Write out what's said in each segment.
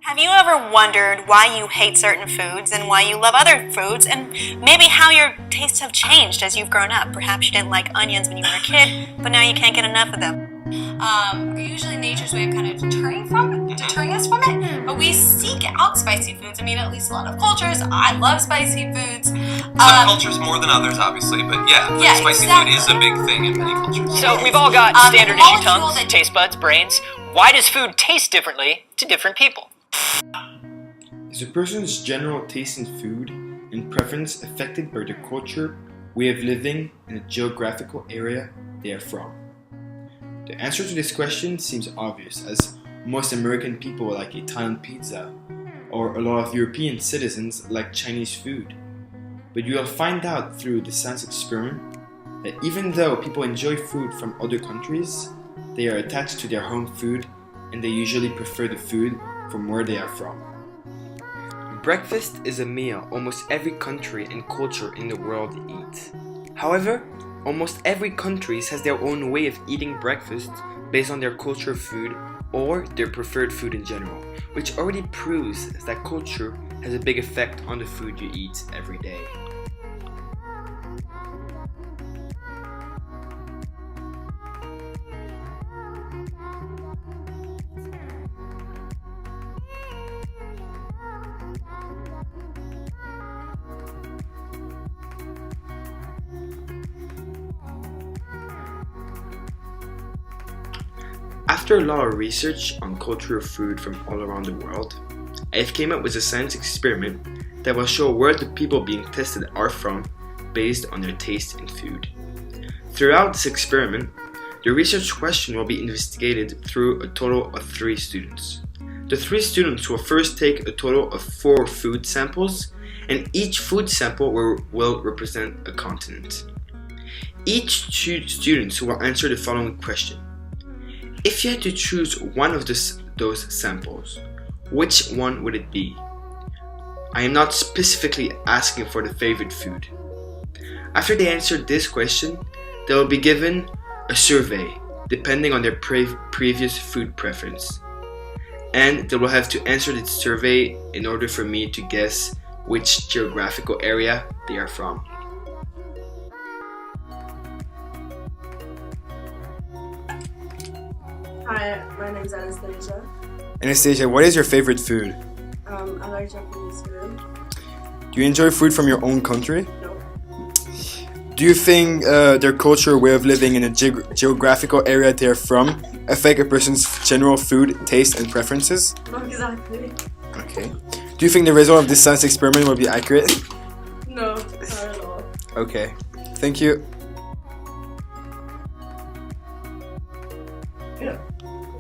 Have you ever wondered why you hate certain foods and why you love other foods, and maybe how your tastes have changed as you've grown up? Perhaps you didn't like onions when you were a kid, but now you can't get enough of them. Are usually nature's way of kind of deterring us from it, but we seek out spicy foods. I mean, at least a lot of cultures. I love spicy foods. Some cultures more than others, obviously, but spicy food is a big thing in many cultures. So we've all got standard issue tongues, taste buds, brains. Why does food taste differently to different people? Is a person's general taste in food and preference affected by their culture, way of living, and the geographical area they are from? The answer to this question seems obvious, as most American people like Italian pizza, or a lot of European citizens like Chinese food. But you will find out through the science experiment that even though people enjoy food from other countries, they are attached to their home food and they usually prefer the food from where they are from. Breakfast is a meal almost every country and culture in the world eats. However, almost every country has their own way of eating breakfast based on their culture of food or their preferred food in general, which already proves that culture has a big effect on the food you eat every day. After a lot of research on cultural food from all around the world, I've came up with a science experiment that will show where the people being tested are from based on their taste in food. Throughout this experiment, the research question will be investigated through a total of 3 students. The 3 students will first take a total of 4 food samples, and each food sample will represent a continent. Each student will answer the following question. If you had to choose one of those samples, which one would it be? I am not specifically asking for the favorite food. After they answer this question, they will be given a survey depending on their previous food preference. And they will have to answer this survey in order for me to guess which geographical area they are from. Hi, my name is Anastasia. Anastasia, what is your favorite food? I like Japanese food. Do you enjoy food from your own country? No. Do you think their culture, way of living, in a geographical area they are from affect a person's general food, taste, and preferences? Not exactly. Okay. Do you think the result of this science experiment will be accurate? No, not at all. Okay. Thank you.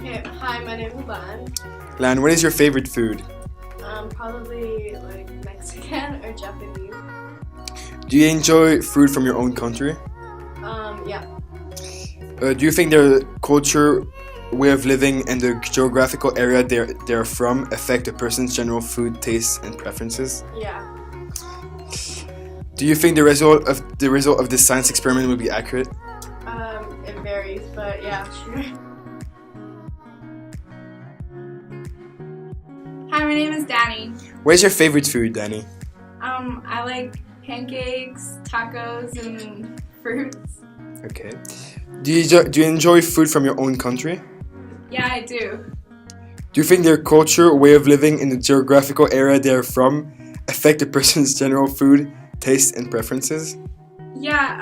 Okay, hi, my name is Lan. Lan, what is your favorite food? Probably like Mexican or Japanese. Do you enjoy food from your own country? Yeah. Do you think their culture, way of living, and the geographical area they're from affect a person's general food tastes and preferences? Yeah. Do you think the result of this science experiment will be accurate? It varies, but yeah, sure. Hi, my name is Danny. What is your favorite food, Danny? I like pancakes, tacos, and fruits. Okay. Do you enjoy food from your own country? Yeah, I do. Do you think their culture, way of living, and the geographical area they are from affect a person's general food, taste, and preferences? Yeah,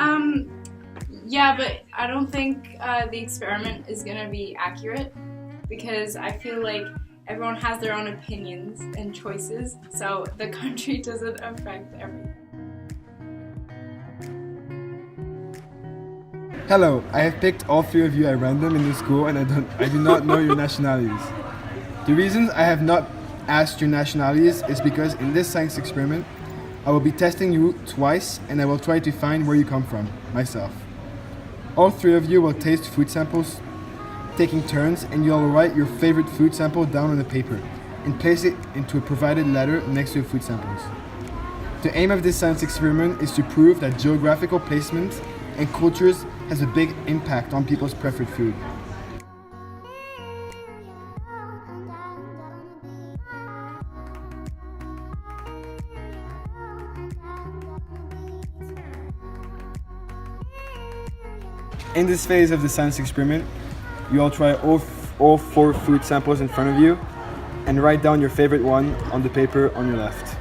but I don't think the experiment is gonna be accurate because I feel like everyone has their own opinions and choices, so the country doesn't affect everything. Hello, I have picked all 3 of you at random in the school and I do not know your nationalities. The reasons I have not asked your nationalities is because in this science experiment, I will be testing you twice and I will try to find where you come from, myself. All 3 of you will taste food samples, taking turns, and you'll write your favorite food sample down on a paper and place it into a provided letter next to your food samples. The aim of this science experiment is to prove that geographical placement and cultures has a big impact on people's preferred food. In this phase of the science experiment, you all try all 4 food samples in front of you and write down your favorite one on the paper on your left.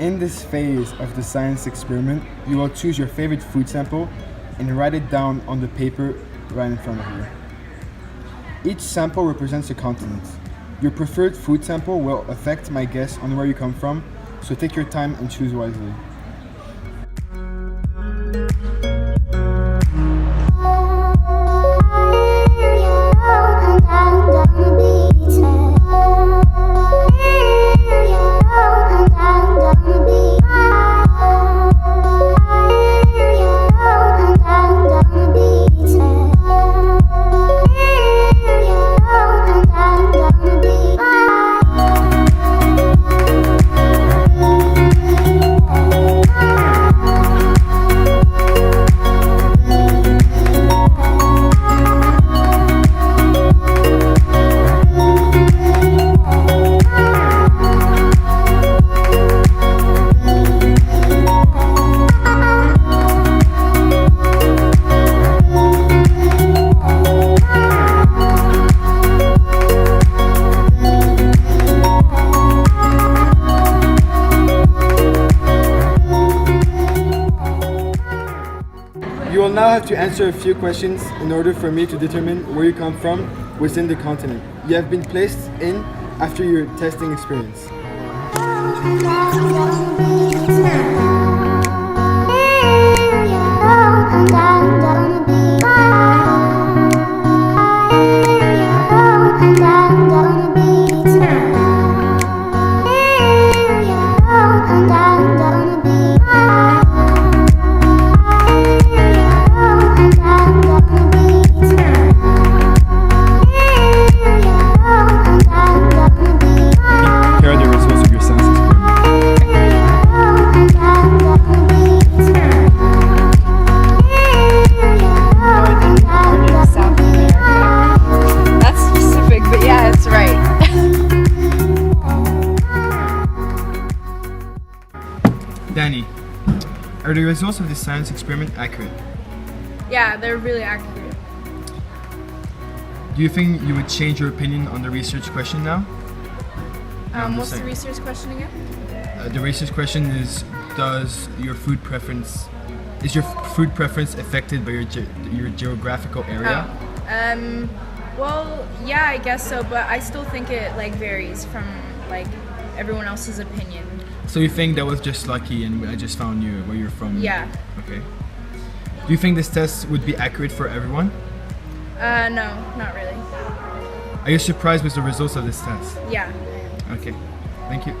In this phase of the science experiment, you will choose your favorite food sample and write it down on the paper right in front of you. Each sample represents a continent. Your preferred food sample will affect my guess on where you come from, so take your time and choose wisely. You will now have to answer a few questions in order for me to determine where you come from within the continent. You have been placed in after your testing experience. Here are the results of your science experiment. Northern South America. That's specific, but yeah, it's right. Danny, are the results of the science experiment accurate? Yeah, they're really accurate. Do you think you would change your opinion on the research question now? What's the research question again? The research question is: is your food preference affected by your geographical area? Well, yeah, I guess so, but I still think it like varies from like everyone else's opinion. So you think that was just lucky and I just found you where you're from? Yeah. Okay. Do you think this test would be accurate for everyone? No, not really. Are you surprised with the results of this test? Yeah. Okay. Thank you.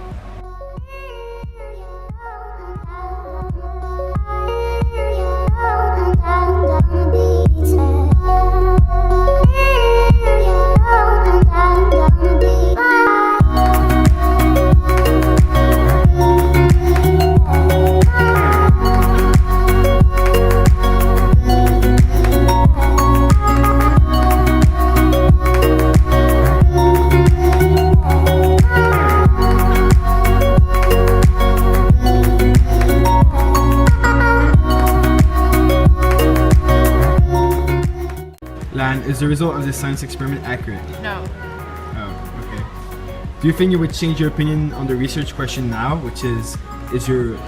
Lan, is the result of this science experiment accurate? No. Oh, okay. Do you think you would change your opinion on the research question now, which is your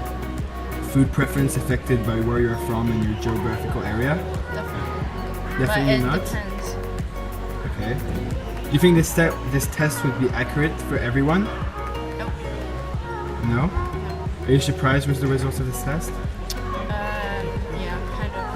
food preference affected by where you're from and your geographical area? Definitely not? Depends. Okay. Do you think this test would be accurate for everyone? Nope. No? Are you surprised with the results of this test? Yeah, kind of.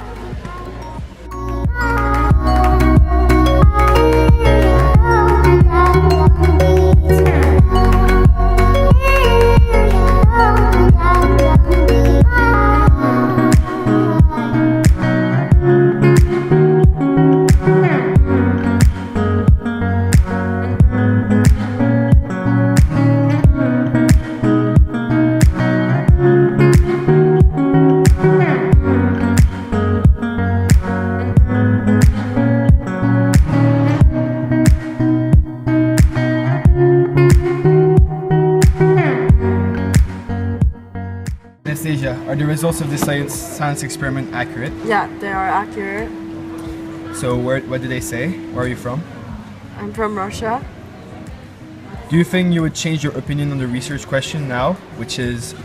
Are the results of this science experiment accurate? Yeah, they are accurate. So what did they say? Where are you from? I'm from Russia. Do you think you would change your opinion on the research question now, which is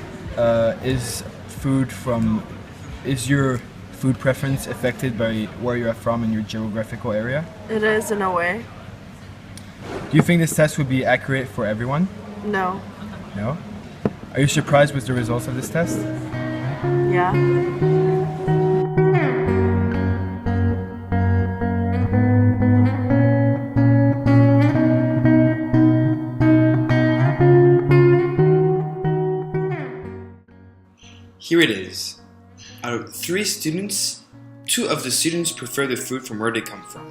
your food preference affected by where you are from in your geographical area? It is in a way. Do you think this test would be accurate for everyone? No. No? Are you surprised with the results of this test? Yeah. Here it is. Out of 3 students, 2 of the students prefer the food from where they come from,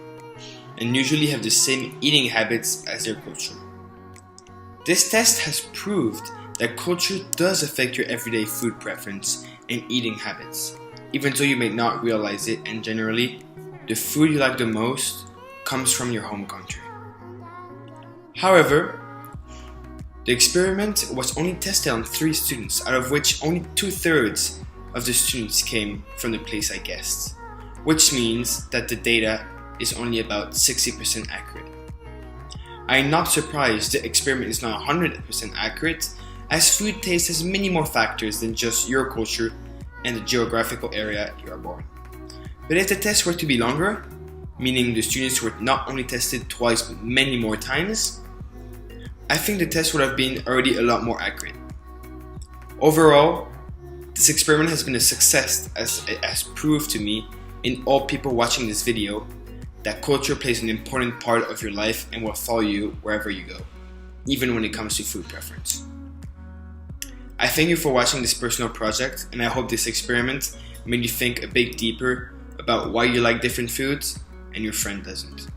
and usually have the same eating habits as their culture. This test has proved that culture does affect your everyday food preference and eating habits, even though you may not realize it, and generally, the food you like the most comes from your home country. However, the experiment was only tested on 3 students, out of which only 2/3 of the students came from the place I guessed, which means that the data is only about 60% accurate. I am not surprised the experiment is not 100% accurate, as food taste has many more factors than just your culture and the geographical area you are born. But if the test were to be longer, meaning the students were not only tested twice but many more times, I think the test would have been already a lot more accurate. Overall, this experiment has been a success, as it has proved to me and all people watching this video that culture plays an important part of your life and will follow you wherever you go, even when it comes to food preference. I thank you for watching this personal project, and I hope this experiment made you think a bit deeper about why you like different foods and your friend doesn't.